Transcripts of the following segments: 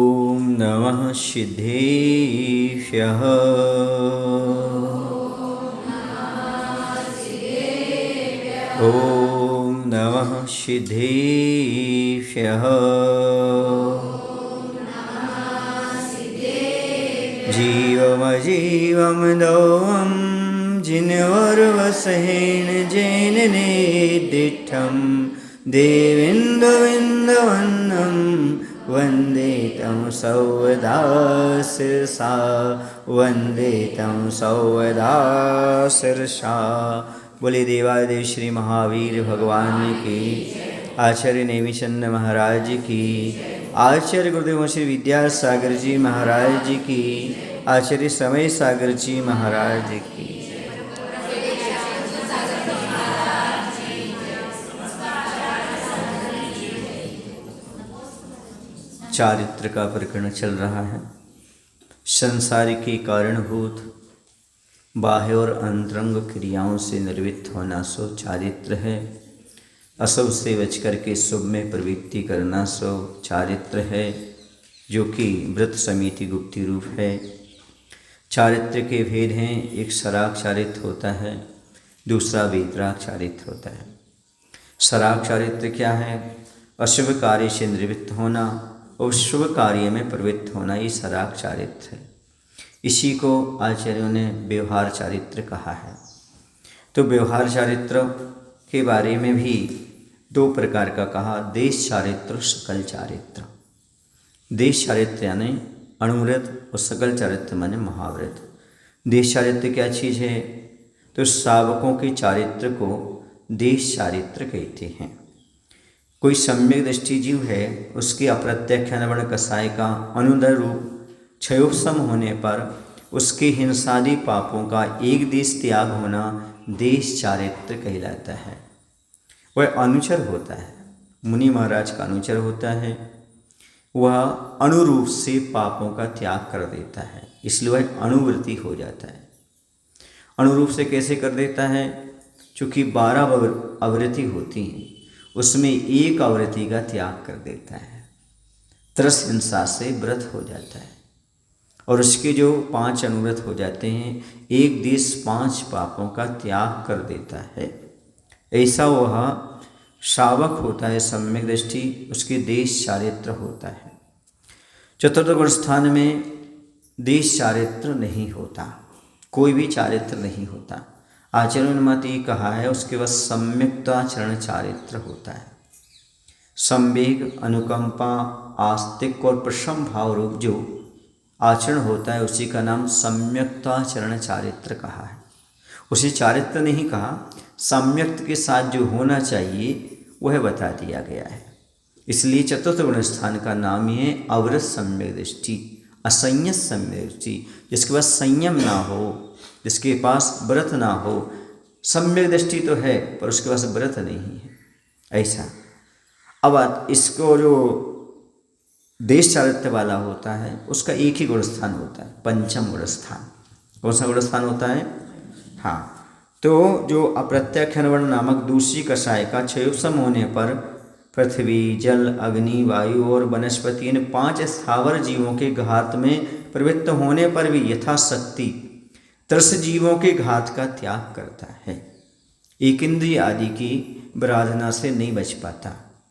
ॐ नमः सिद्धेभ्यः। ॐ नमः सिद्धेभ्यः। जीवमजीवं दौं जिनवर्वसेन जैन निदिष्टं देवेन्द्रविन्दवन्नं वन्दे तं सर्वदा शिरसा, वन्दे तं सर्वदा शिरसा। बोले देवादेव श्री महावीर भगवान की, आचार्य नेमिचंद महाराज की, आचार्य गुरुदेव श्री विद्यासागर जी महाराज जी की, आचार्य समय सागर जी महाराज की। चारित्र का प्रकरण चल रहा है। संसार के कारणभूत बाह्य और अंतरंग क्रियाओं से निर्वृत्त होना सो चारित्र है। अशुभ से बच करके शुभ में प्रवृत्ति करना सो चारित्र है, जो कि व्रत समिति गुप्ति रूप है। चारित्र के भेद हैं, एक सराग चारित्र होता है, दूसरा वेतराग चारित्र होता है। सराग चारित्र क्या है? अशुभ कार्य से निवृत्त होना और शुभ कार्य में प्रवृत्त होना, ये सराग चारित्र है। इसी को आचार्यों ने व्यवहार चारित्र कहा है। तो व्यवहार चारित्र के बारे में भी दो प्रकार का कहा, देश चारित्र, सकल चारित्र। देश चारित्र यानी अणुव्रत और सकल चारित्र माने महाव्रत। देश चारित्र क्या चीज़ है? तो सावकों के चारित्र को देश चारित्र कहते हैं। कोई सम्यक दृष्टि जीव है, उसके अप्रत्यक्ष वर्ण कसाय का अनुदर रूप क्षयोपशम होने पर उसके हिंसादि पापों का एक देश त्याग होना देश चारित्र कहलाता है। वह अनुचर होता है, मुनि महाराज का अनुचर होता है। वह अनुरूप से पापों का त्याग कर देता है, इसलिए वह अनुवृत्ति हो जाता है। अनुरूप से कैसे कर देता है? चूँकि 12 आवृत्ति होती हैं, उसमें एक आवृत्ति का त्याग कर देता है। त्रस हिंसा से व्रत हो जाता है और उसके जो 5 अनुव्रत हो जाते हैं, एक देश 5 पापों का त्याग कर देता है। ऐसा वह शावक होता है, सम्यक दृष्टि, उसके देश चारित्र होता है। चतुर्थ गुण स्थान में देश चारित्र नहीं होता, कोई भी चारित्र नहीं होता। आचरण मत ये कहा है, उसके बाद सम्यक्ताचरण चारित्र होता है। संवेग, अनुकंपा, आस्तिक और प्रशम भाव रूप जो आचरण होता है, उसी का नाम सम्यक्ताचरण चारित्र कहा है। उसे चारित्र नहीं कहा, सम्यक्त के साथ जो होना चाहिए वह बता दिया गया है। इसलिए चतुर्थ गुण स्थान का नाम ही है अव्रत सम्यक दृष्टि, असंयत सम्यक दृष्टि। जिसके पास संयम ना हो, जिसके पास व्रत ना हो, सम्यक दृष्टि तो है पर उसके पास व्रत नहीं है, ऐसा। अब इसको जो देश चारित्र वाला होता है, उसका एक ही गुण स्थान होता है, पंचम गुण स्थान। कौन सा गुण स्थान होता है? हाँ, तो जो अप्रत्यक्ष वर्ण नामक दूसरी कषाय का क्षयोपशम होने पर पृथ्वी, जल, अग्नि, वायु और वनस्पति इन 5 स्थावर जीवों के घात में प्रवृत्त होने पर भी यथाशक्ति त्रस जीवों के घात का त्याग करता है। एक इंद्रिय आदि की आराधना से नहीं बच पाता,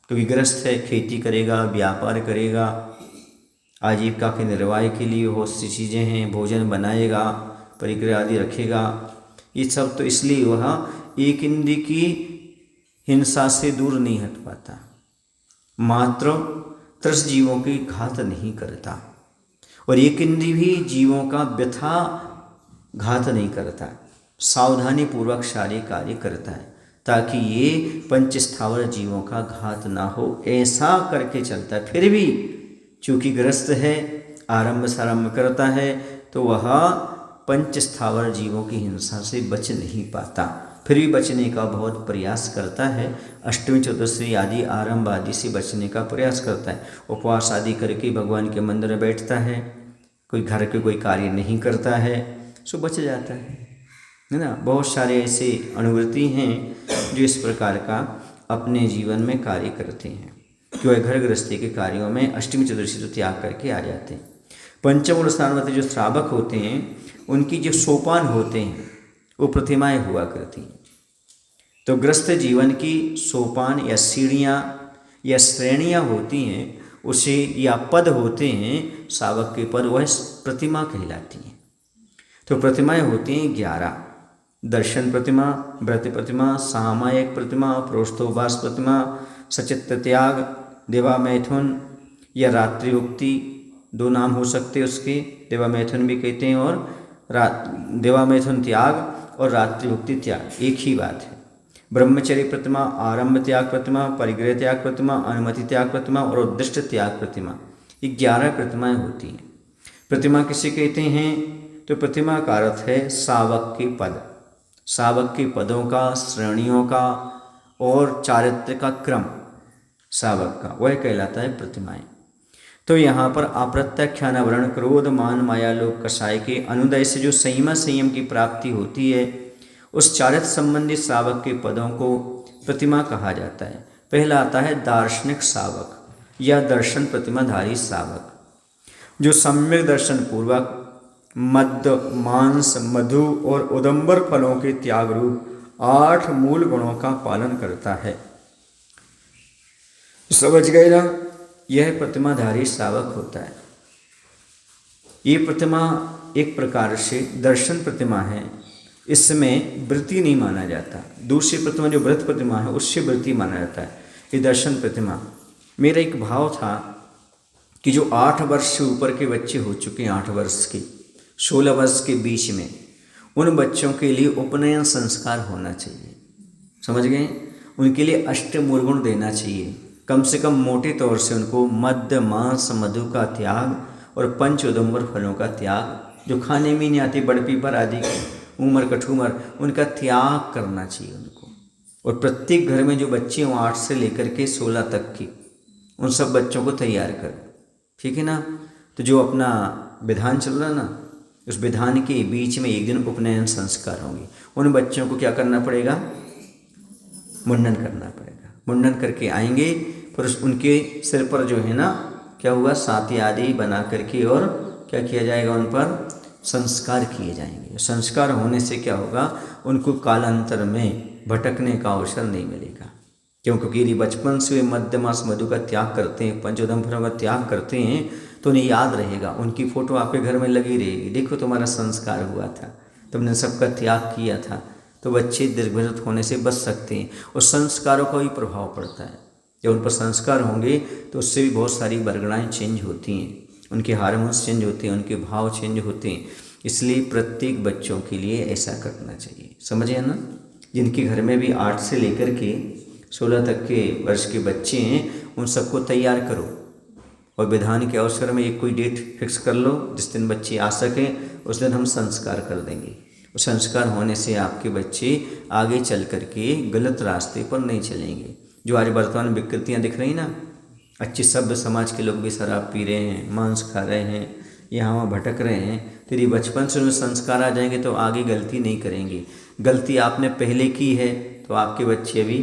क्योंकि गृहस्थ है, खेती करेगा, व्यापार करेगा, आजीविका के निर्वाह के लिए बहुत सी चीज़ें हैं, भोजन बनाएगा, परिक्रिया आदि रखेगा, ये सब तो इसलिए वह एक इंद्रिय की हिंसा से दूर नहीं हट पाता, मात्र त्रस जीवों की घात नहीं करता। और एक इंद्रिय भी जीवों का व्यथा घात नहीं करता, सावधानी पूर्वक सारे कार्य करता है ताकि ये पंचस्थावर जीवों का घात ना हो, ऐसा करके चलता है। फिर भी चूँकि ग्रस्त है, आरंभ सारंभ करता है, तो वह पंचस्थावर जीवों की हिंसा से बच नहीं पाता, फिर भी बचने का बहुत प्रयास करता है। अष्टमी चतुर्दशी आदि आरंभ आदि से बचने का प्रयास करता है। उपवास आदि करके भगवान के मंदिर में बैठता है, कोई घर के कोई कार्य नहीं करता है, सो बच जाता है ना। बहुत सारे ऐसे अनुवृत्ति हैं जो इस प्रकार का अपने जीवन में कार्य करते हैं। कि वह घर गृहस्थी के कार्यों में अष्टमी चतुर्दशी तो त्याग करके आ जाते हैं। पंचम और स्थानवती जो श्रावक होते हैं उनकी जो सोपान होते हैं वो प्रतिमाएं हुआ करती हैं। तो गृहस्थ जीवन की सोपान या सीढ़ियाँ या श्रेणियाँ होती हैं, उसे या पद होते हैं श्रावक के पद, वह प्रतिमा कहलाती हैं। तो प्रतिमाएं होती हैं 11: दर्शन प्रतिमा, व्रत प्रतिमा, सामायिक प्रतिमा, प्रोष्ठोपास प्रतिमा, सचित्र त्याग, देवा मैथुन या रात्रि उक्ति, 2 नाम हो सकते उसके, देवा मैथुन भी कहते हैं और देवा मैथुन त्याग और रात्रि उक्ति त्याग एक ही बात है। ब्रह्मचर्य प्रतिमा, आरंभ त्याग प्रतिमा, परिग्रह त्याग प्रतिमा, अनुमति त्याग प्रतिमा और उद्दिष्ट त्याग प्रतिमा, ये 11 प्रतिमाएं होती हैं। प्रतिमा किसे कहते हैं? तो प्रतिमा का अर्थ है शावक के पद, शावक के पदों का, श्रेणियों का और चारित्र का क्रम शावक का, वह कहलाता है प्रतिमाएं। तो यहाँ पर अप्रत्याख्यानावरण, क्रोध, मान, माया, लोभ, कषाय के अनुदय से जो संयम की प्राप्ति होती है, उस चारित्र संबंधी शावक के पदों को प्रतिमा कहा जाता है। पहला आता है दार्शनिक शावक या दर्शन प्रतिमाधारी शावक, जो सम्यक दर्शन पूर्वक मद्य, मांस, मधु और उदंबर फलों के त्याग रूप 8 मूल गुणों का पालन करता है। समझ गए ना? यह प्रतिमाधारी शावक होता है। ये प्रतिमा एक प्रकार से दर्शन प्रतिमा है, इसमें वृत्ति नहीं माना जाता। दूसरी प्रतिमा जो व्रत प्रतिमा है उससे वृत्ति माना जाता है। ये दर्शन प्रतिमा, मेरा एक भाव था कि जो 8 वर्ष से ऊपर के बच्चे हो चुके हैं, 8 वर्ष के 16 वर्ष के बीच में, उन बच्चों के लिए उपनयन संस्कार होना चाहिए। समझ गए? उनके लिए अष्टमूल गुण देना चाहिए। कम से कम मोटे तौर से उनको मद्य, मांस, मधु का त्याग और पंच उदंबर फलों का त्याग, जो खाने में नहीं आते, बड़ पीपर आदि, उमर, कठूमर, उनका त्याग करना चाहिए उनको। और प्रत्येक घर में जो बच्चे हों 8 से लेकर के 16 तक की, उन सब बच्चों को तैयार कर, ठीक है ना? तो जो अपना विधान चल रहा ना, उस विधान के बीच में एक दिन उपनयन संस्कार होंगे। उन बच्चों को क्या करना पड़ेगा? मुंडन करना पड़ेगा। मुंडन करके आएंगे, फिर उनके सिर पर जो है ना क्या हुआ, साथी आदि बना करके और क्या किया जाएगा, उन पर संस्कार किए जाएंगे। संस्कार होने से क्या होगा, उनको कालांतर में भटकने का अवसर नहीं मिलेगा। क्योंकि यदि बचपन से वे मद्य, मांस, मधु का त्याग करते हैं, पंचोदम फलों का त्याग करते हैं, तो उन्हें याद रहेगा। उनकी फ़ोटो आपके घर में लगी रहेगी, देखो तुम्हारा संस्कार हुआ था, तुमने सबका त्याग किया था। तो बच्चे दीर्घभृत होने से बच सकते हैं। और संस्कारों का भी प्रभाव पड़ता है। जब उन पर संस्कार होंगे तो उससे भी बहुत सारी वर्गणाएँ चेंज होती हैं, उनके हार्मोन्स चेंज होते हैं, उनके भाव चेंज होते हैं। इसलिए प्रत्येक बच्चों के लिए ऐसा करना चाहिए। समझे ना? जिनके घर में भी 8 से लेकर के 16 तक के वर्ष के बच्चे हैं, उन सबको तैयार करो और विधान के अवसर में एक कोई डेट फिक्स कर लो जिस दिन बच्चे आ सकें, उस दिन हम संस्कार कर देंगे। और संस्कार होने से आपके बच्चे आगे चल कर के गलत रास्ते पर नहीं चलेंगे। जो आज वर्तमान विकृतियाँ दिख रही ना, अच्छे सभ्य समाज के लोग भी शराब पी रहे हैं, मांस खा रहे हैं, यहाँ वहाँ भटक रहे हैं। तो यदि बचपन से उनमें संस्कार आ जाएंगे तो आगे गलती नहीं करेंगे। गलती आपने पहले की है तो आपके बच्चे भी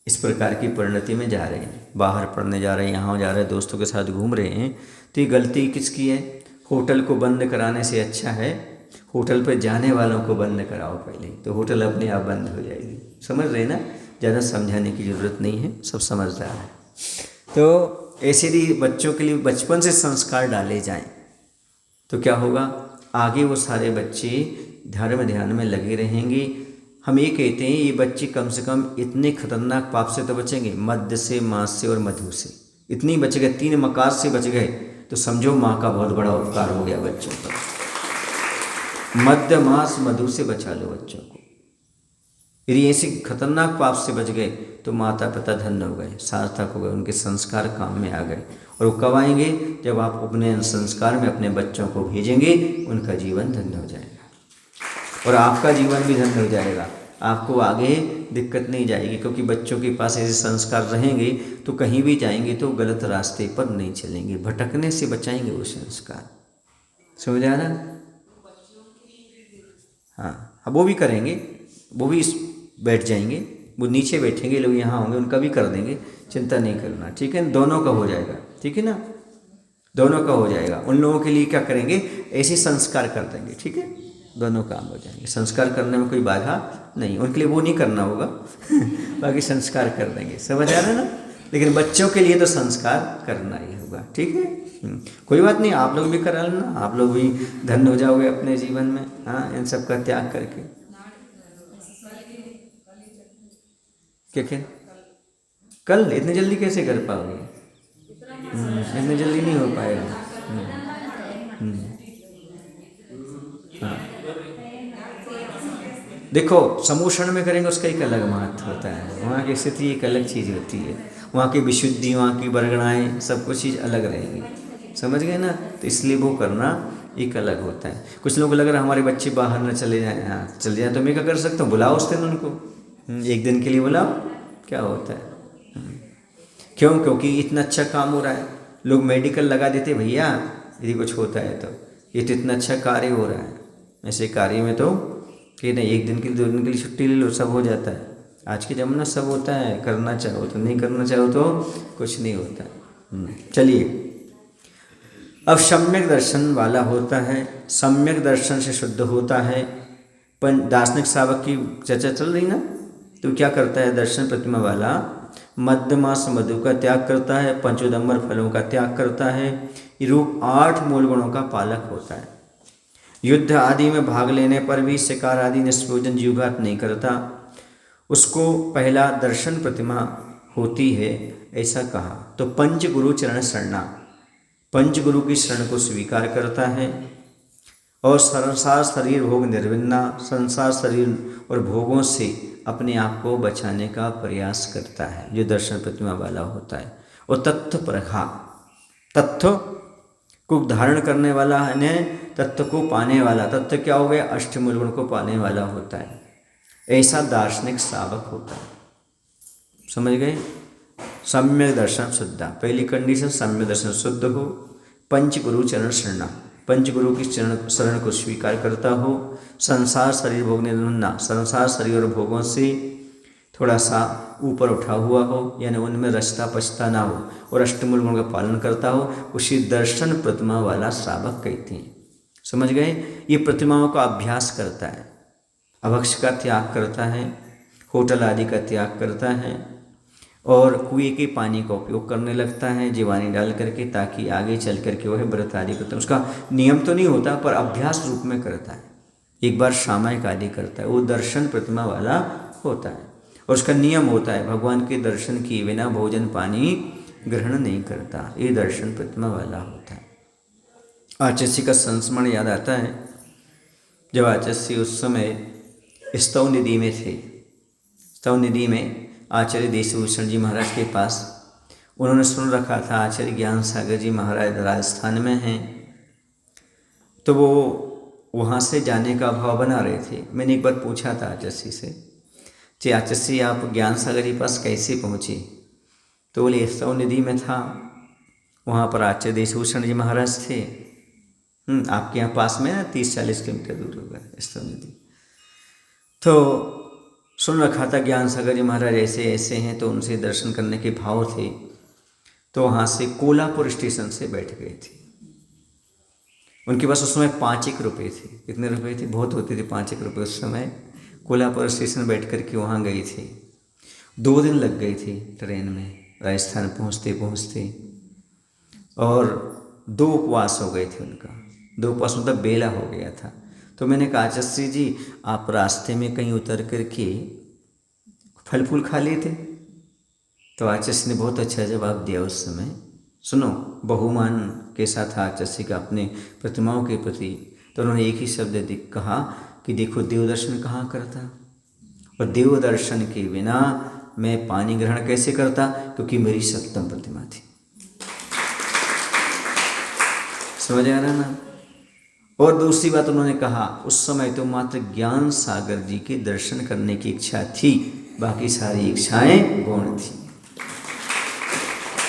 इस प्रकार की परिणति में जा रहे हैं, बाहर पढ़ने जा रहे हैं, यहाँ जा रहे हैं, दोस्तों के साथ घूम रहे हैं। तो ये गलती किसकी है? होटल को बंद कराने से अच्छा है होटल पर जाने वालों को बंद कराओ पहले, तो होटल अपने आप बंद हो जाएगी। समझ रहे ना? ज़्यादा समझाने की ज़रूरत नहीं है, सब समझदार है। तो ऐसे ही बच्चों के लिए बचपन से संस्कार डाले जाएं तो क्या होगा, आगे वो सारे बच्चे ध्यान में लगे रहेंगे। हम ये कहते हैं ये बच्चे कम से कम इतने खतरनाक पाप से तो बचेंगे, मद्य से, मांस से और मधु से, इतनी बच गए, 3 मकार से बच गए, तो समझो माँ का बहुत बड़ा उपकार हो गया बच्चों पर। मद्य, मांस, मधु से बचा लो बच्चों को। यदि ऐसे खतरनाक पाप से बच गए तो माता पिता धन्य हो गए, सार्थक हो गए, उनके संस्कार काम में आ गए। और वो कब आएंगे? जब आप उपनयन संस्कार में अपने बच्चों को भेजेंगे, उनका जीवन धन्य हो जाएगा और आपका जीवन भी धन्य हो जाएगा। आपको आगे दिक्कत नहीं जाएगी, क्योंकि बच्चों के पास ऐसे संस्कार रहेंगे तो कहीं भी जाएंगे तो गलत रास्ते पर नहीं चलेंगे, भटकने से बचाएंगे वो संस्कार। समझ आ रहा? हाँ, वो भी करेंगे, वो भी बैठ जाएंगे, वो नीचे बैठेंगे, लोग यहाँ होंगे, उनका भी कर देंगे, चिंता नहीं करना, ठीक है। दोनों का हो जाएगा, ठीक है ना, दोनों का हो जाएगा। उन लोगों के लिए क्या करेंगे, ऐसे संस्कार कर देंगे, ठीक है, दोनों काम हो जाएंगे। संस्कार करने में कोई बाधा नहीं, उनके लिए वो नहीं करना होगा बाकी संस्कार कर देंगे, समझ आ रहा है ना। लेकिन बच्चों के लिए तो संस्कार करना ही होगा, ठीक है। कोई बात नहीं, आप लोग भी करा लेना, आप लोग भी धन्य हो जाओगे अपने जीवन में, हाँ, इन सब का त्याग करके। क्या क्या कल इतनी जल्दी कैसे कर पाओगे, इतनी जल्दी नहीं हो पाएगा। हाँ, देखो समूषण में करेंगे उसका एक अलग महत्व होता है, वहाँ की स्थिति एक अलग चीज़ होती है, वहाँ की विशुद्धि, वहाँ की वर्गणाएँ, सब कुछ चीज़ अलग रहेगी, समझ गए ना। तो इसलिए वो करना एक अलग होता है। कुछ लोग लग रहा हमारे बच्चे बाहर न चले जाएँ, हाँ चले जाएँ, तो मैं क्या कर सकता हूँ, बुलाओ उस दिन उनको, एक दिन के लिए बुलाओ, क्या होता है। क्यों, क्योंकि इतना अच्छा काम हो रहा है, लोग मेडिकल लगा देते भैया यदि कुछ होता है तो, ये तो इतना अच्छा कार्य हो रहा है, ऐसे कार्य में तो कि नहीं, एक दिन के लिए 2 दिन के लिए छुट्टी ले लो, सब हो जाता है। आज के ज़माना सब होता है, करना चाहो तो, नहीं करना चाहो तो कुछ नहीं होता। चलिए, अब सम्यक दर्शन वाला होता है, सम्यक दर्शन से शुद्ध होता है। दार्शनिक श्रावक की चर्चा चल रही ना, तो क्या करता है दर्शन प्रतिमा वाला, मध्यमास मधु का त्याग करता है, पंचोदम्बर फलों का त्याग करता है, रूप 8 मूल गुणों का पालक होता है। युद्ध आदि में भाग लेने पर भी शिकार आदि निष्प्रयोजन जीवघात नहीं करता, उसको पहला दर्शन प्रतिमा होती है, ऐसा कहा। तो पंच गुरु चरण शरणा, पंच गुरु की शरण को स्वीकार करता है, और संसार शरीर भोग निर्विन्ना, संसार शरीर और भोगों से अपने आप को बचाने का प्रयास करता है, जो दर्शन प्रतिमा वाला होता है। और तत्व प्रखा, तत्व को धारण करने वाला है, तत्व को पाने वाला, तत्व क्या हो गया, अष्टमूल गुण को पाने वाला होता है, ऐसा दार्शनिक श्रावक होता है, समझ गए। सम्यक दर्शन शुद्धा, पहली कंडीशन सम्यक दर्शन शुद्ध हो, पंच गुरु चरण शरणा, पंच गुरु की शरण को स्वीकार करता हो, संसार शरीर भोग निर्विन्ना, संसार शरीर और भोगों से थोड़ा सा ऊपर उठा हुआ हो, यानी उनमें रचता पचता ना हो, और अष्टमूल गुण का पालन करता हो, उसी दर्शन प्रतिमा वाला श्रावक कहते हैं, समझ गए। ये प्रतिमाओं का अभ्यास करता है, अभक्ष का त्याग करता है, होटल आदि का त्याग करता है, और कुएं के पानी का उपयोग करने लगता है जीवानी डाल करके, ताकि आगे चल करके वह व्रत आदि करता है। उसका नियम तो नहीं होता, पर अभ्यास रूप में करता है, एक बार सामायिक आदि करता है, वो दर्शन प्रतिमा वाला होता है। और उसका नियम होता है, भगवान के दर्शन किए बिना भोजन पानी ग्रहण नहीं करता, ये दर्शन प्रतिमा वाला होता है। आचस्य का संस्मरण याद आता है, जब आचस्य उस समय स्तव निधि में थे, स्तव निधि में आचार्य देशभूषण जी महाराज के पास, उन्होंने सुन रखा था आचार्य ज्ञान सागर जी महाराज राजस्थान में हैं, तो वो वहाँ से जाने का भाव बना रहे थे। मैंने एक बार पूछा था आचर्य से, जी आचर्य आप ज्ञान सागर जी पास कैसे पहुँचे, तो बोले स्तव निधि में था, वहाँ पर आचार्य देशभूषण जी महाराज थे, आपके यहाँ पास में ना 30-40 किलोमीटर दूर होगा स्तव निधि। तो सुन रखा था ज्ञान सागर जी महाराज ऐसे ऐसे हैं, तो उनसे दर्शन करने के भाव थे, तो वहाँ से कोल्हापुर स्टेशन से बैठ गए थे। उनके पास उस समय 5 रुपये थे, कितने रुपए थे, बहुत होते थे 5 रुपये उस समय। कोल्हापुर स्टेशन बैठ कर के वहाँ गए थे, 2 दिन लग गए थे ट्रेन में राजस्थान पहुँचते पहुँचते, और 2 उपवास हो गए थे उनका, 2 उपवास मतलब बेला हो गया था। तो मैंने कहा आचार्य जी आप रास्ते में कहीं उतर कर के फल फूल खा लिए थे, तो आचार्य ने बहुत अच्छा जवाब दिया उस समय। सुनो, बहुमान के साथ आचार्य का अपने प्रतिमाओं के प्रति, तो उन्होंने एक ही शब्द कहा कि देखो देव दर्शन कहाँ करता, और देव दर्शन के बिना मैं पानी ग्रहण कैसे करता, क्योंकि मेरी सप्तम प्रतिमा थी, समझ आ रहा ना। और दूसरी बात उन्होंने कहा, उस समय तो मात्र ज्ञान सागर जी के दर्शन करने की इच्छा थी, बाकी सारी इच्छाएं गौण थी।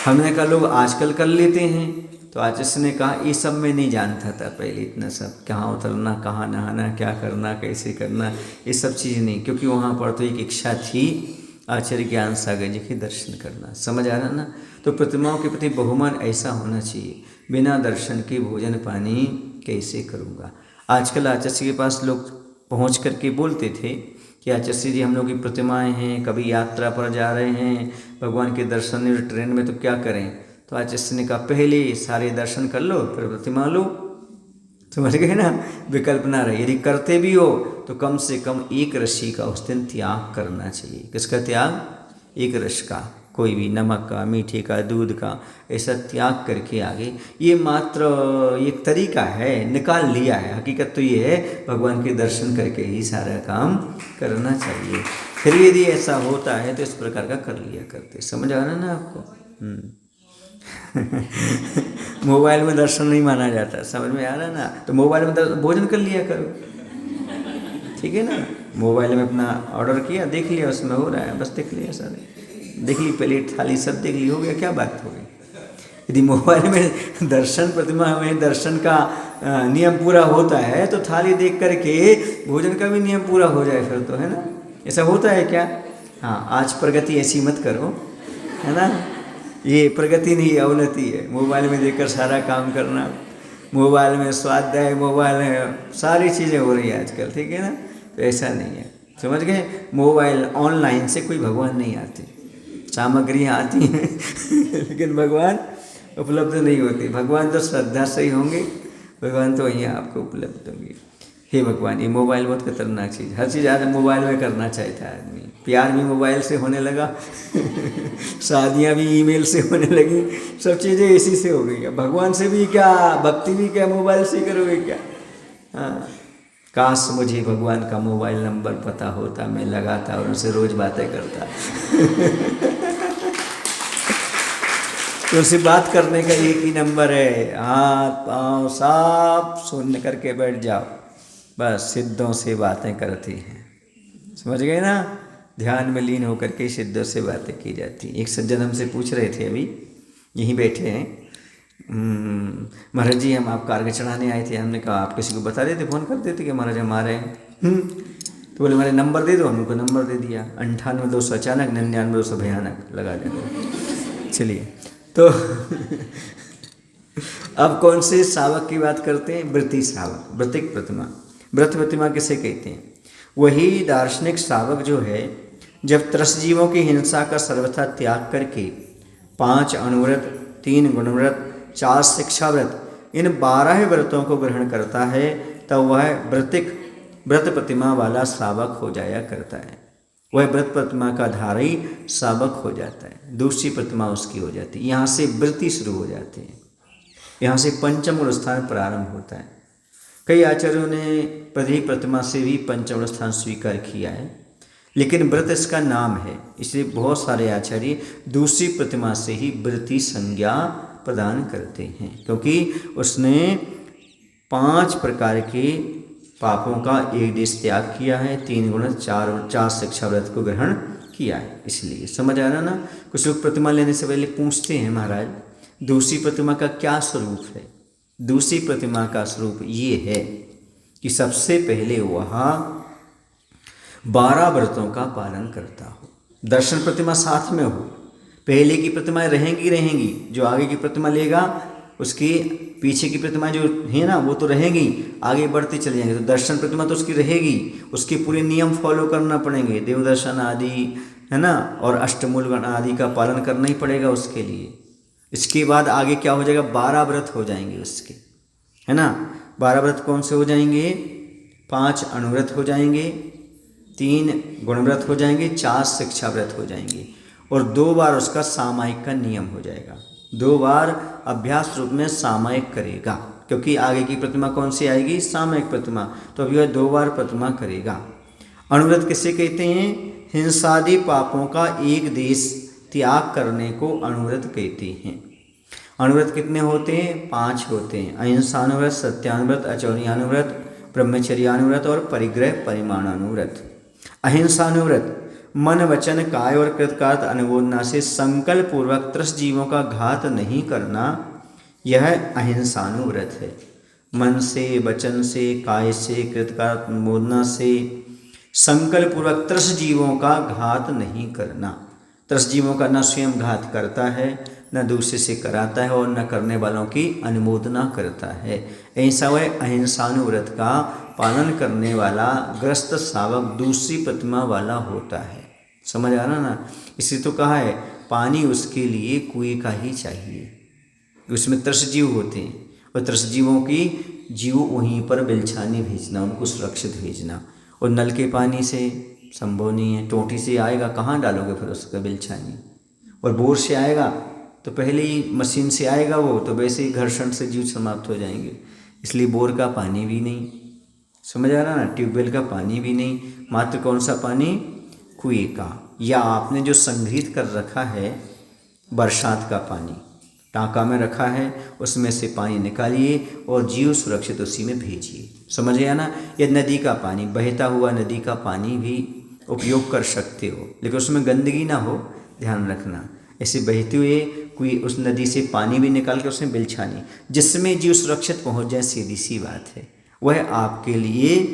हमने कहा लोग आजकल कर लेते हैं, तो आचार्य ने कहा ये सब मैं नहीं जानता था पहले, इतना सब कहाँ उतरना, कहाँ नहाना, क्या करना, कैसे करना, ये सब चीज़ नहीं, क्योंकि वहाँ पर तो एक इच्छा थी आचार्य ज्ञान सागर जी के दर्शन करना। समझ आ रहा ना? तो प्रतिमाओं के प्रति बहुमान ऐसा होना चाहिए, बिना दर्शन के भोजन पानी कैसे करूँगा। आजकल आचार्य के पास लोग पहुँच करके बोलते थे कि आचार्य जी हम लोग की प्रतिमाएं हैं, कभी यात्रा पर जा रहे हैं, भगवान के दर्शन ट्रेन में, तो क्या करें। तो आचार्य ने कहा पहले सारे दर्शन कर लो फिर प्रतिमा लो। समझ गए ना? विकल्प ना रहे। यदि करते भी हो तो कम से कम एक रस्सी का उस दिन त्याग करना चाहिए। किसका त्याग? एक रस का, कोई भी नमक का, मीठे का, दूध का, ऐसा त्याग करके आगे। ये मात्र एक तरीका है, निकाल लिया है। हकीकत तो ये है भगवान के दर्शन करके ही सारा काम करना चाहिए। फिर यदि ऐसा होता है तो इस प्रकार का कर लिया करते। समझ आ रहा ना आपको? मोबाइल में दर्शन नहीं माना जाता, समझ में आ रहा ना? तो मोबाइल में भोजन कर लिया करो, ठीक है ना? मोबाइल में अपना ऑर्डर किया, देख लिया उसमें हो रहा है, बस देख लिया, सारे देख ली, प्लेट थाली सब देख ली, हो गया, क्या बात हो गई। यदि मोबाइल में दर्शन प्रतिमा में दर्शन का नियम पूरा होता है तो थाली देख करके भोजन का भी नियम पूरा हो जाए फिर तो, है ना? ऐसा होता है क्या? हाँ, आज प्रगति ऐसी मत करो, है ना? ये प्रगति नहीं, अवनति है। मोबाइल में देखकर सारा काम करना, मोबाइल में स्वाध्याय, मोबाइल में सारी चीज़ें हो रही है आजकल, ठीक है ना? तो ऐसा नहीं है, समझ गए? मोबाइल ऑनलाइन से कोई भगवान नहीं आते, सामग्रियाँ आती हैं लेकिन भगवान उपलब्ध नहीं होती। भगवान तो श्रद्धा से ही होंगे, भगवान तो वहीं आपको उपलब्ध होंगे। हे भगवान, ये मोबाइल बहुत खतरनाक चीज़, हर चीज़ आज मोबाइल में करना चाहता है आदमी। प्यार भी मोबाइल से होने लगा शादियाँ भी ईमेल से होने लगी, सब चीज़ें इसी से हो गई। भगवान से भी क्या, भक्ति भी क्या, मोबाइल से करोगे क्या? हाँ, काश मुझे भगवान का मोबाइल नंबर पता होता, मैं लगाता और उनसे रोज़ बातें करता तो उससे बात करने का एक ही नंबर है, हाथ पाँव साफ सुन करके बैठ जाओ, बस सिद्धों से बातें करती हैं। समझ गए ना? ध्यान में लीन होकर के सिद्धों से बातें की जाती। एक सज्जन हमसे पूछ रहे थे, अभी यहीं बैठे हैं, महाराज जी हम आपका अर्घ्य चढ़ाने आए थे। हमने कहा आप किसी को बता देते, फ़ोन कर देते कि महाराज हम आ रहे हैं। तो बोले मेरे नंबर दे दो, हम उनको नंबर दे दिया, 98-200 अचानक, 99-200 भयानक लगा देंगे। चलिए तो अब कौन से शावक की बात करते हैं? व्रती शावक, व्रतिक प्रतिमा। व्रत प्रतिमा किसे कहते हैं? वही दार्शनिक शावक जो है, जब त्रस जीवों की हिंसा का सर्वथा त्याग करके 5 अणुव्रत, 3 गुणव्रत, 4 शिक्षा व्रत, इन 12 व्रतों को ग्रहण करता है, तब वह व्रतिक व्रत प्रतिमा वाला शावक हो जाया करता है। वह व्रत प्रतिमा का धारी शावक हो जाता है, दूसरी प्रतिमा उसकी हो जाती है। यहाँ से व्रति शुरू हो जाते हैं, यहाँ से पंचम गुण स्थान प्रारंभ होता है। कई आचार्यों ने पहली प्रतिमा से भी पंचम गुण स्थान स्वीकार किया है, लेकिन व्रत इसका नाम है, इसलिए बहुत सारे आचार्य दूसरी प्रतिमा से ही व्रति संज्ञा प्रदान करते हैं, क्योंकि उसने 5 प्रकार के पापों का एक देश त्याग किया है, 3 गुण, 4 शिक्षा व्रत को ग्रहण किया है। इसलिए समझ आ रहा ना? कुछ लोग प्रतिमा लेने से पहले पूछते हैं, महाराज दूसरी प्रतिमा का क्या स्वरूप है? दूसरी प्रतिमा का स्वरूप ये है कि सबसे पहले वह 12 व्रतों का पालन करता हो, दर्शन प्रतिमा साथ में हो। पहले की प्रतिमाएं रहेंगी, जो आगे की प्रतिमा लेगा उसकी पीछे की प्रतिमा जो है ना वो तो रहेगी, आगे बढ़ते चले जाएंगे। तो दर्शन प्रतिमा तो उसकी रहेगी, उसके पूरे नियम फॉलो करना पड़ेंगे, देवदर्शन आदि, है ना, और अष्टमूल गण आदि का पालन करना ही पड़ेगा उसके लिए। इसके बाद आगे क्या हो जाएगा? 12 व्रत हो जाएंगे उसके, है ना। 12 व्रत कौन से हो जाएंगे? 5 अणुव्रत हो जाएंगे, 3 गुणव्रत हो जाएंगे, 4 शिक्षा व्रत हो जाएंगे, और 2 बार उसका सामायिक का नियम हो जाएगा। 2 बार अभ्यास रूप में सामायिक करेगा, क्योंकि आगे की प्रतिमा कौन सी आएगी? सामायिक प्रतिमा, तो अभी वह 2 बार प्रतिमा करेगा। अणुव्रत किसे कहते हैं? हिंसादि पापों का एक देश त्याग करने को अणुव्रत कहते हैं। अणुव्रत कितने होते हैं? 5 होते हैं। अहिंसानुव्रत, सत्यानुव्रत, अचौर्यानुव्रत, ब्रह्मचर्यानुव्रत और परिग्रह परिमाणानुव्रत। अहिंसानुव्रत मन, वचन, काय और कृतकार्त अनुमोदना से संकल्प पूर्वक त्रस जीवों का घात नहीं करना, यह अहिंसानुव्रत है। मन से, वचन से, काय से, कृतकार्त अनुमोदना से संकल्प पूर्वक त्रस जीवों का घात नहीं करना। त्रस जीवों का न स्वयं घात करता है, न दूसरे से कराता है और न करने वालों की अनुमोदना करता है। ऐसा वह अहिंसानुव्रत का पालन करने वाला ग्रस्त शावक दूसरी प्रतिमा वाला होता है। समझ आ रहा ना? इसी तो कहा है पानी उसके लिए कुएं का ही चाहिए। उसमें त्रस जीव होते हैं और त्रस जीवों की जीव वहीं पर बिलछाने भेजना, उनको सुरक्षित भेजना। और नल के पानी से संभव नहीं है, टोंटी से आएगा कहाँ डालोगे फिर उसका बिलछानी, और बोर से आएगा तो पहले ही मशीन से आएगा वो, तो वैसे ही घर्षण से जीव समाप्त हो जाएंगे। इसलिए बोर का पानी भी नहीं, समझ आ रहा ना, ट्यूबवेल का पानी भी नहीं, मात्र कौन सा पानी, कुएं का, या आपने जो संग्रहित कर रखा है बरसात का पानी टाँका में रखा है, उसमें से पानी निकालिए और जीव सुरक्षित उसी में भेजिए। समझ गया ना? या नदी का पानी, बहता हुआ नदी का पानी भी उपयोग कर सकते हो, लेकिन उसमें गंदगी ना हो, ध्यान रखना। ऐसे बहते हुए कोई उस नदी से पानी भी निकाल के उसमें बिलछानी, जिसमें जीव सुरक्षित पहुंच जाए, सीधी सी बात है। वह आपके लिए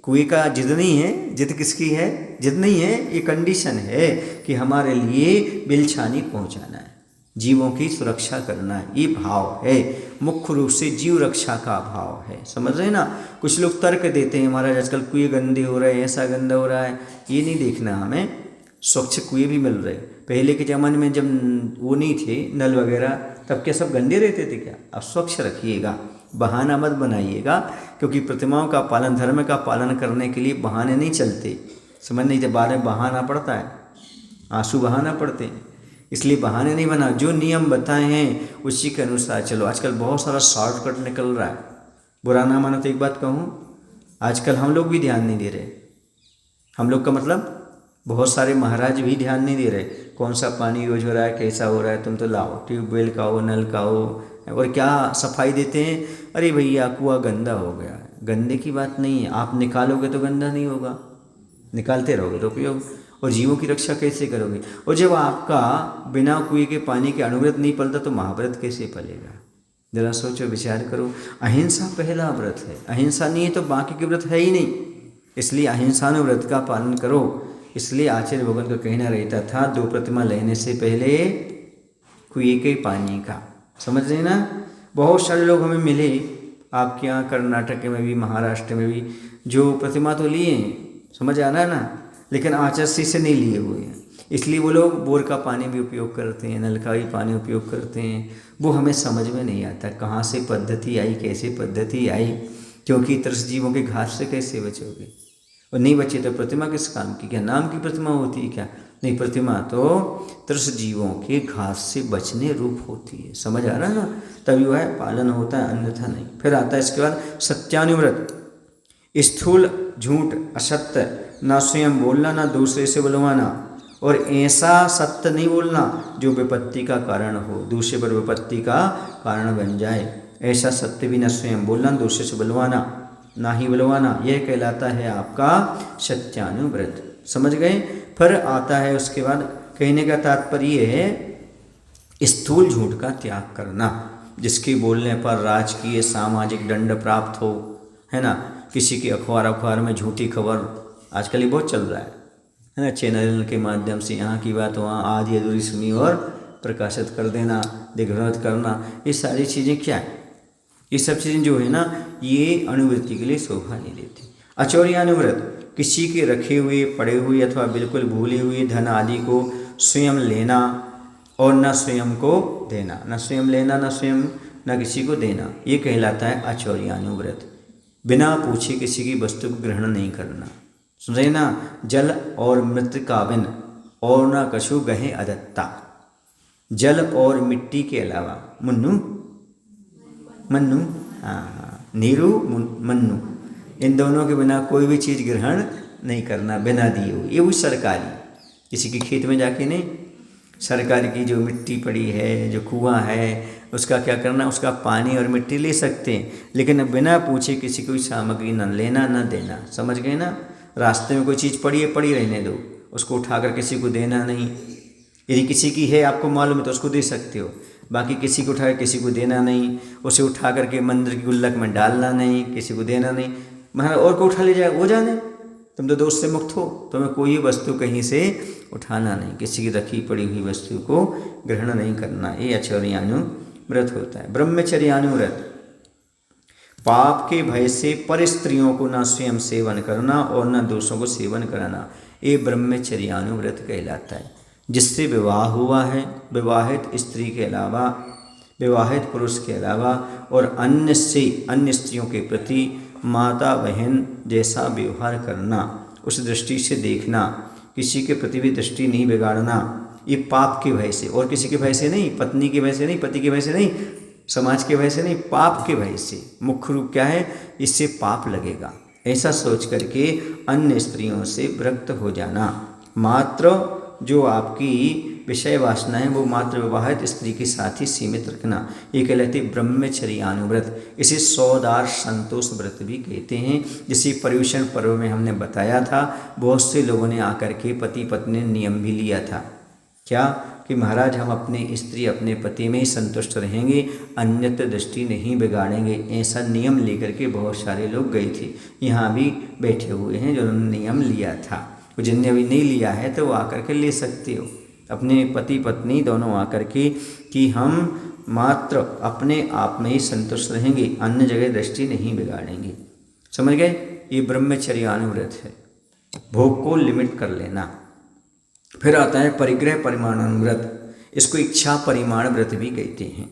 कुएं का जिद नहीं है, जिद किसकी है, जिद नहीं है, ये कंडीशन है कि हमारे लिए बिलछानी पहुंचाना है, जीवों की सुरक्षा करना, ये भाव है, मुख्य रूप से जीव रक्षा का भाव है। समझ रहे ना? कुछ लोग तर्क देते हैं महाराज आजकल कुएं गंदे हो रहे हैं, ऐसा गंदा हो रहा है, ये नहीं देखना हमें, स्वच्छ कुएं भी मिल रहे। पहले के ज़माने में जब वो नहीं थे नल वगैरह, तब क्या सब गंदे रहते थे क्या? अब स्वच्छ रखिएगा, बहाना मत बनाइएगा, क्योंकि प्रतिमाओं का पालन, धर्म का पालन करने के लिए बहाने नहीं चलते। समझ नहीं, जब बाद में बहाना पड़ता है, आंसू बहाना पड़ते हैं, इसलिए बहाने नहीं बना, जो नियम बताए हैं उसी के अनुसार चलो। आजकल बहुत सारा शॉर्टकट निकल रहा है, बुरा ना मानो तो एक बात कहूँ, आजकल हम लोग भी ध्यान नहीं दे रहे। हम लोग का मतलब बहुत सारे महाराज भी ध्यान नहीं दे रहे, कौन सा पानी यूज हो रहा है, कैसा हो रहा है, तुम तो लाओ ट्यूबवेल का हो, नल का हो, और क्या सफाई देते हैं, अरे भैया कुआं गंदा हो गया है। गंदे की बात नहीं है, आप निकालोगे तो गंदा नहीं होगा, निकालते रहोगे तो उपयोग, और जीवों की रक्षा कैसे करोगे? और जब आपका बिना कुएं के पानी के अणुव्रत नहीं पलता तो महाव्रत कैसे पलेगा? जरा सोचो, विचार करो। अहिंसा पहला व्रत है, अहिंसा नहीं है तो बाकी के व्रत है ही नहीं, इसलिए अहिंसानुव्रत का पालन करो। इसलिए आचार्य भगवान का कहना रहता था, 2 प्रतिमा लेने से पहले कुएं के पानी का। समझ रहे ना? बहुत सारे लोग हमें मिले आपके यहाँ कर्नाटक में भी, महाराष्ट्र में भी, जो प्रतिमा तो लिए हैं, समझ आ रहा है ना, लेकिन आचर्य से नहीं लिए हुए हैं। इसलिए वो लोग बोर का पानी भी उपयोग करते हैं, नल का भी पानी उपयोग करते हैं। वो हमें समझ में नहीं आता कहाँ से पद्धति आई, कैसे पद्धति आई, क्योंकि त्रस जीवों के घात से कैसे बचोगे? और नहीं बचे तो प्रतिमा किस काम की? क्या नाम की प्रतिमा होती है क्या? नहीं, प्रतिमा तो त्रस जीवों के घात से बचने रूप होती है। समझ आ रहा है ना? तभी वह पालन होता है, अन्यथा नहीं। फिर आता है इसके बाद सत्यानुव्रत, स्थूल झूठ, असत्य, ना स्वयं बोलना ना दूसरे से बुलवाना, और ऐसा सत्य नहीं बोलना जो विपत्ति का कारण हो, दूसरे पर विपत्ति का कारण बन जाए। ऐसा सत्य भी न स्वयं बोलना, दूसरे से बुलवाना ना ही बुलवाना, यह कहलाता है आपका सत्यानुव्रत। समझ गए? फिर आता है उसके बाद, कहने का तात्पर्य है स्थूल झूठ का त्याग करना, जिसके बोलने पर राजकीय सामाजिक दंड प्राप्त हो, है ना। किसी के अखबार में झूठी खबर आजकल ये बहुत चल रहा है ना, चैनल के माध्यम से यहाँ की बात वहाँ आधी अधूरी सुनी और प्रकाशित कर देना, दिग्भ्रमित करना, ये सारी चीज़ें क्या है? ये सब चीज़ें जो है ना, ये अनुवृत्ति के लिए शोभा नहीं देती। अचौर्यानुव्रत, किसी के रखे हुए, पड़े हुए अथवा बिल्कुल भूले हुए धन आदि को स्वयं लेना और न स्वयं को देना, न स्वयं लेना, न स्वयं न किसी को देना, ये कहलाता है अचौर्यानुव्रत। बिना पूछे किसी की वस्तु को ग्रहण नहीं करना। सुन रहे ना? जल और मृतिका बिन और न कछु गहे अदत्ता, जल और मिट्टी के अलावा, मन्नू, हाँ, नीरू मन्नू, इन दोनों के बिना कोई भी चीज़ ग्रहण नहीं करना बिना दिए हुए। ये वो सरकारी, किसी के खेत में जाके नहीं, सरकार की जो मिट्टी पड़ी है, जो कुआं है, उसका क्या करना, उसका पानी और मिट्टी ले सकते हैं, लेकिन बिना पूछे किसी कोई सामग्री न लेना न देना। समझ गए ना? रास्ते में कोई चीज़ पड़ी है, पड़ी रहने दो, उसको उठाकर किसी को देना नहीं। यदि किसी की है, आपको मालूम है, तो उसको दे सकते हो, बाकी किसी को उठाकर किसी को देना नहीं। उसे उठा करके मंदिर की गुल्लक में डालना नहीं, किसी को देना नहीं। महाराज और को उठा ले जाए वो जाने, तुम तो दोष से मुक्त हो, तुम्हें कोई वस्तु कहीं से उठाना नहीं, किसी की रखी पड़ी हुई वस्तु को ग्रहण नहीं करना। ये आचर्यानु व्रत होता है। ब्रह्मचर्यानु व्रत, पाप के भय से पर स्त्रियों को न स्वयं सेवन करना और न दूसरों को सेवन कराना, ये ब्रह्मचर्यानु व्रत कहलाता है। जिससे विवाह हुआ है, विवाहित स्त्री के अलावा, विवाहित पुरुष के अलावा और अन्य स्त्रियों के प्रति माता बहन जैसा व्यवहार करना, उस दृष्टि से देखना, किसी के प्रति भी दृष्टि नहीं बिगाड़ना, ये पाप के भय से, और किसी के भय से नहीं, पत्नी के भय से नहीं, पति के भय से नहीं, समाज के भय से नहीं, पाप के भय से। मुख्य रूप क्या है, इससे पाप लगेगा, ऐसा सोच करके अन्य स्त्रियों से विरक्त हो जाना। मात्र जो आपकी विषय वासना है वो मात्र विवाहित स्त्री के साथ ही सीमित रखना, ये कहलाते ब्रह्मचर्यानुव्रत। इसे सौदार संतोष व्रत भी कहते हैं। जिसे पर्युषण पर्व में हमने बताया था, बहुत से लोगों ने आकर के पति पत्नी ने नियम भी लिया था, क्या कि महाराज हम अपने स्त्री अपने पति में ही संतुष्ट रहेंगे, अन्यत्र दृष्टि नहीं बिगाड़ेंगे। ऐसा नियम लेकर के बहुत सारे लोग गए थे। यहाँ भी बैठे हुए हैं जिन्होंने नियम लिया था। जिनने अभी नहीं लिया है तो वो आकर के ले सकते हो, अपने पति पत्नी दोनों आकर के, कि हम मात्र अपने आप में ही संतुष्ट रहेंगे, अन्य जगह दृष्टि नहीं बिगाड़ेंगे। समझ गए? ये ब्रह्मचर्यानुव्रत है, भोग को लिमिट कर लेना। फिर आता है परिग्रह परिमाणानुव्रत, इसको इच्छा परिमाण व्रत भी कहते हैं।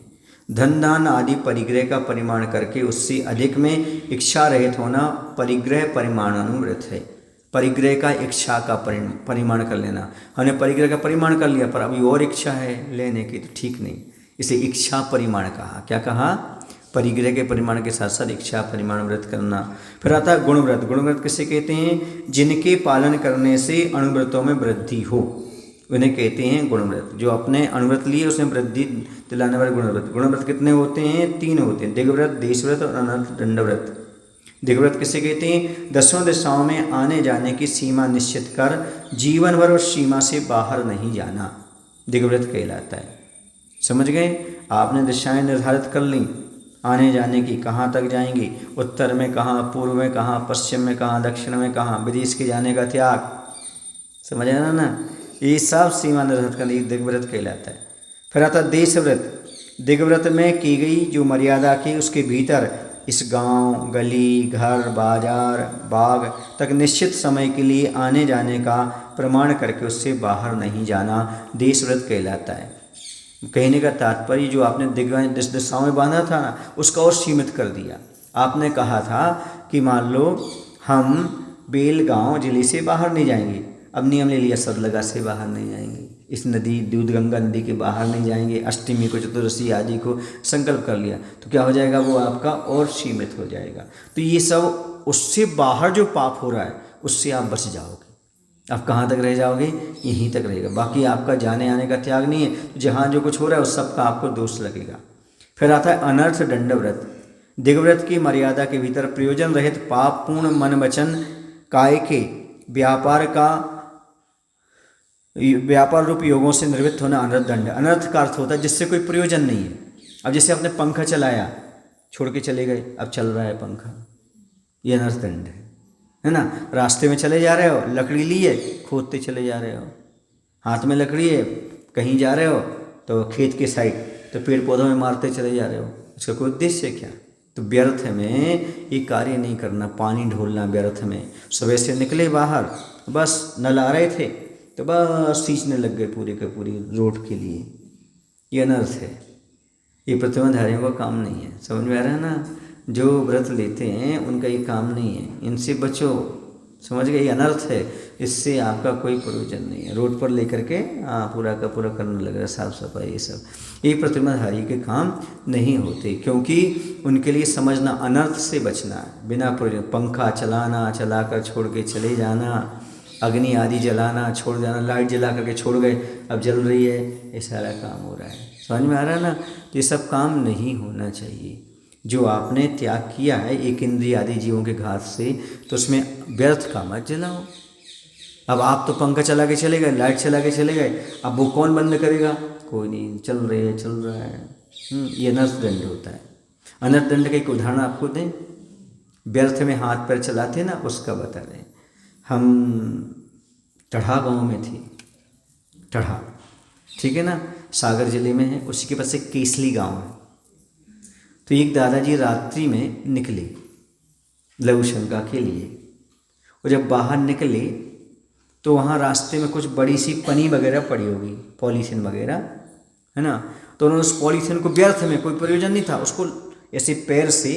धन दान आदि परिग्रह का परिमाण करके उससे अधिक में इच्छा रहित होना परिग्रह परिमाणानुव्रत है। परिग्रह का इच्छा का परिमाण कर लेना, हमने परिग्रह का परिमाण कर लिया पर अभी और इच्छा है लेने की, तो ठीक नहीं, इसे इच्छा परिमाण कहा। क्या कहा? परिग्रह के परिमाण के साथ साथ इच्छा परिमाण व्रत करना। फिर आता है गुणव्रत। गुणव्रत किसे कहते हैं? जिनके पालन करने से अणुव्रतों में वृद्धि हो, उन्हें कहते हैं गुणव्रत। जो अपने अणुव्रत लिए उसमें वृद्धि दिलाने वाले गुणव्रत। गुणव्रत कितने होते हैं? 3 होते हैं, दिग्व्रत, देशव्रत और अनर्थ दंडव्रत। दिग्व्रत किसे कहते हैं? 10 दिशाओं में आने जाने की सीमा निश्चित कर जीवन भर उस सीमा से बाहर नहीं जाना, दिग्व्रत कहलाता है। समझ गए? आपने दिशाएं निर्धारित कर ली आने जाने की, कहाँ तक जाएंगी, उत्तर में कहाँ, पूर्व में कहाँ, पश्चिम में कहाँ, दक्षिण में कहाँ, विदेश के जाने का त्याग, समझ आना ना, ये सब सीमा निर्धारित करने दिग्व्रत कहलाता है। फिर आता देशव्रत। दिग्व्रत में की गई जो मर्यादा की उसके भीतर इस गांव, गली, घर, बाजार, बाग तक निश्चित समय के लिए आने जाने का प्रमाण करके उससे बाहर नहीं जाना, देशव्रत कहलाता है। कहने का तात्पर्य जो आपने दिशाओं में बांधा था ना, उसका और सीमित कर दिया। आपने कहा था कि मान लो हम बेलगांव जिले से बाहर नहीं जाएंगे, अब नियम ले लिया सतलगा से बाहर नहीं जाएंगे, इस नदी दूधगंगा नदी के बाहर नहीं जाएंगे, अष्टमी को, चतुर्दशी आदि को संकल्प कर लिया, तो क्या हो जाएगा? वो आपका और सीमित हो जाएगा। तो ये सब उससे बाहर जो पाप हो रहा है उससे आप बच जाओगे। आप कहाँ तक रह जाओगे? यहीं तक रहेगा, बाकी आपका जाने आने का त्याग नहीं है। तो जहाँ जो कुछ हो रहा है उस सब का आपको दोष लगेगा। फिर आता है अनर्थ दंडव्रत। दिग्व्रत की मर्यादा के भीतर प्रयोजन रहित पाप पूर्ण मन वचन काय के व्यापार रूप योगों से निर्वृत्त होना अनर्थ दंड। अनर्थ का अर्थ होता है जिससे कोई प्रयोजन नहीं है। अब जैसे आपने पंखा चलाया, छोड़ के चले गए, अब चल रहा है पंखा, ये अनर्थ दंड है ना। रास्ते में चले जा रहे हो, लकड़ी ली है, खोदते चले जा रहे हो, हाथ में लकड़ी है, कहीं जा रहे हो तो खेत के साइड, तो पेड़ पौधों में मारते चले जा रहे हो, इसका कोई उद्देश्य है क्या? तो व्यर्थ में ये कार्य नहीं करना। पानी ढोलना व्यर्थ में, सुबह से निकले बाहर, बस नल आ रहे थे तो बस सींचने लग गए पूरे के पूरी रोड के लिए, ये अनर्थ है। ये प्रतिमाधारियों का काम नहीं है। समझ में आ रहा है ना? जो व्रत लेते हैं उनका ये काम नहीं है, इनसे बचो। समझ गए? ये अनर्थ है, इससे आपका कोई प्रयोजन नहीं है। रोड पर लेकर के पूरा का पूरा करने लग रहा है, साफ सफाई, ये सब, ये प्रतिमाधारी के काम नहीं होते, क्योंकि उनके लिए समझना अनर्थ से बचना है। बिना प्रयोजन पंखा चलाना, चलाकर छोड़ के चले जाना, अग्नि आदि जलाना, छोड़ जाना, लाइट जला करके छोड़ गए, अब जल रही है, ये सारा काम हो रहा है। समझ में आ रहा है ना? तो ये सब काम नहीं होना चाहिए। जो आपने त्याग किया है एक इंद्रिय आदि जीवों के घात से, तो उसमें व्यर्थ का मत जलाओ। अब आप तो पंखा चला के चले गए, लाइट चला के चले गए, अब वो कौन बंद करेगा? कोई नहीं, चल रही है, चल रहा है। ये अनर्थ दंड होता है। अनर्थ दंड का एक उदाहरण आपको दें, व्यर्थ में हाथ पैर चलाते ना, उसका बता दें। हम टढ़ा गांव में थे, टढ़ा, ठीक है ना, सागर जिले में है। उसी के पास एक केसली गांव है। तो एक दादाजी रात्रि में निकले लघु शंका के लिए, और जब बाहर निकले तो वहाँ रास्ते में कुछ बड़ी सी पनी वगैरह पड़ी होगी, पॉलीथीन वगैरह, है ना। तो उन्होंने उस पॉलीथीन को, व्यर्थ में, कोई प्रयोजन नहीं था, उसको ऐसे पैर से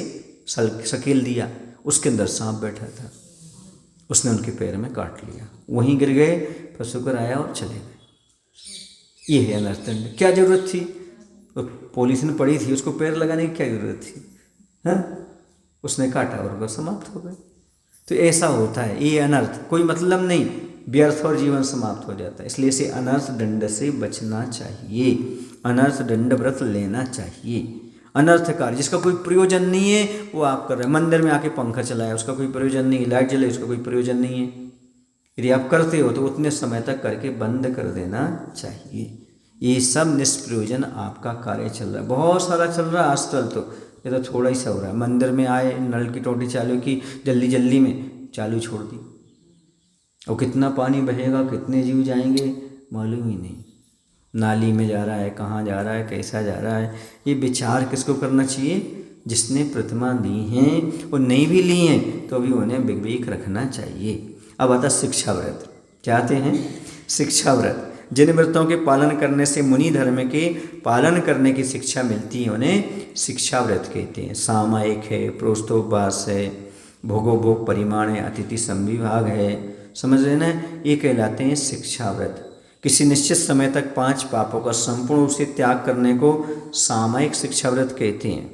सकेल दिया। उसके अंदर सांप बैठा था, उसने उनके पैर में काट लिया, वहीं गिर गए, फिर शुक्र आया और चले गए। ये है अनर्थदंड। क्या जरूरत थी, वो पॉलीथीन पड़ी थी, उसको पैर लगाने की क्या जरूरत थी, हाँ, उसने काटा और वह समाप्त हो गए। तो ऐसा होता है, ये अनर्थ, कोई मतलब नहीं, व्यर्थ और जीवन समाप्त हो जाता है। इसलिए इसे अनर्थ दंड से बचना चाहिए, अनर्थ दंड व्रत लेना चाहिए। अनर्थ कार्य जिसका कोई प्रयोजन नहीं है वो आप कर रहे हैं। मंदिर में आके पंखा चलाया, उसका कोई प्रयोजन नहीं है, लाइट जले, उसका कोई प्रयोजन नहीं है। यदि आप करते हो तो उतने समय तक करके बंद कर देना चाहिए। ये सब निष्प्रयोजन आपका कार्य चल रहा है, बहुत सारा चल रहा है आजकल। तो ये तो थोड़ा ही सा हो रहा है। मंदिर में आए, नल की टोटी चालू की, जल्दी जल्दी में चालू छोड़ दी, और कितना पानी बहेगा, कितने जीव जाएंगे मालूम ही नहीं। नाली में जा रहा है, कहाँ जा रहा है, कैसा जा रहा है। ये विचार किसको करना चाहिए, जिसने प्रतिमा ली हैं, और नहीं भी ली हैं तो भी उन्हें विवेक रखना चाहिए। अब आता शिक्षा व्रत। क्या आते हैं, शिक्षा व्रत। जिन व्रतों के पालन करने से मुनि धर्म के पालन करने की शिक्षा मिलती है उन्हें शिक्षा व्रत कहते हैं। सामायिक है, प्रोस्तोपवास है, भोगोभोग परिमाण है, अतिथि संविभाग है, समझ रहे ना, ये कहलाते हैं शिक्षा व्रत। किसी निश्चित समय तक 5 पापों का संपूर्ण रूप से त्याग करने को सामायिक शिक्षा व्रत कहते हैं।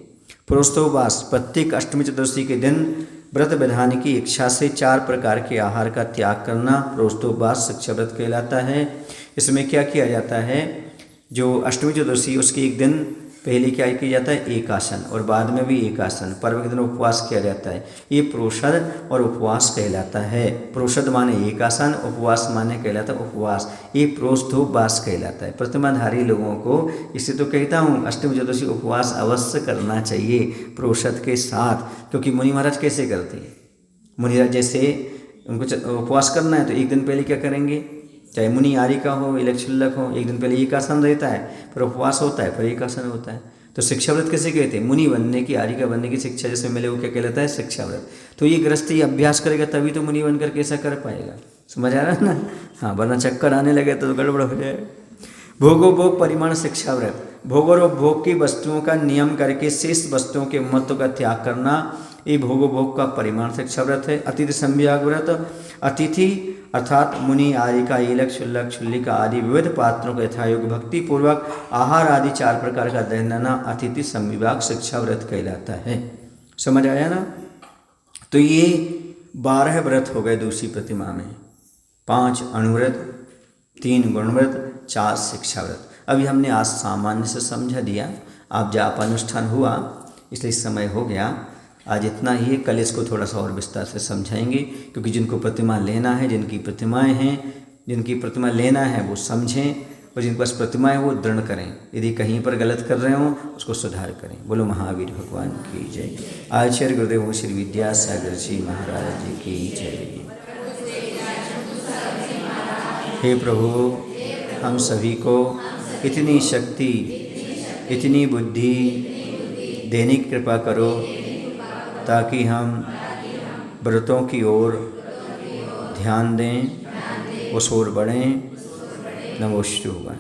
प्रोस्तोपवास, प्रत्येक अष्टमी चतुर्दशी के दिन व्रत विधान की इच्छा से 4 प्रकार के आहार का त्याग करना प्रोस्तोपवास शिक्षा व्रत कहलाता है। इसमें क्या किया जाता है, जो अष्टमी चतुर्दशी उसके एक दिन पहले क्या किया जाता है, एक आसन, और बाद में भी एक आसन, पर्व के दिन उपवास किया जाता है। ये प्रोषद और उपवास कहलाता है। प्रोषद माने एक आसन, उपवास माने कहलाता है उपवास। ये प्रोस्तोपवास कहलाता है। प्रतिमाधारी लोगों को इसे तो कहता हूँ अष्टमी चतुर्दशी उपवास अवश्य करना चाहिए प्रोषद के साथ। क्योंकि मुनि महाराज कैसे करते हैं, मुनि महाराज जैसे उनको उपवास करना है तो एक दिन पहले क्या करेंगे, चाहे मुनि आर्य का हो, इलक्षुल्लक हो, एक दिन पहले एक आसन रहता है, फिर उपवास होता है, फिर एक आसन होता है। तो शिक्षा व्रत कैसे कहते हैं, मुनि बनने की, आर्य का बनने की शिक्षा जैसे मिले वो क्या कहलाता है, शिक्षा व्रत। तो ये गृहस्थी अभ्यास करेगा तभी तो मुनि बनकर कैसा कर पाएगा, समझ आ रहा है ना। हाँ, वरना चक्कर आने लगे तो गड़बड़ हो जाए। भोगोभोग परिमाण शिक्षा व्रत। भोग और उपभोग की वस्तुओं का नियम करके शेष वस्तुओं के महत्व का त्याग करना, ये भोगोभोग का परिमाण शिक्षा व्रत है। अतिथि संविभाग व्रत। अतिथि अर्थात मुनि आदि का ईलक, शुल्लक, शुल्लिका आदि विविध पात्रों के यथायोग्य भक्ति पूर्वक आहार आदि 4 प्रकार का देना अतिथि संविभाग शिक्षा व्रत कहलाता है। समझ आया ना। तो ये 12 व्रत हो गए दूसरी प्रतिमा में, 5 अणुव्रत, 3 गुणव्रत, 4 शिक्षा व्रत। अभी हमने आज सामान्य से समझा दिया, आप जाप अनुष्ठान हुआ इसलिए समय हो गया। आज इतना ही, कल इसको थोड़ा सा और विस्तार से समझाएंगे। क्योंकि जिनको प्रतिमा लेना है, जिनकी प्रतिमाएं हैं, जिनकी प्रतिमा लेना है वो समझें, और जिनके पास प्रतिमा है वो दृढ़ करें। यदि कहीं पर गलत कर रहे हो उसको सुधार करें। बोलो महावीर भगवान की जय। आचार्य गुरुदेव श्री विद्यासागर जी महाराज जी की जय। हे प्रभु, हम सभी को इतनी शक्ति, इतनी बुद्धि देने की कृपा करो ताकि हम व्रतों की ओर ध्यान दें, उस ओर बढ़ें। नमो शिवाय।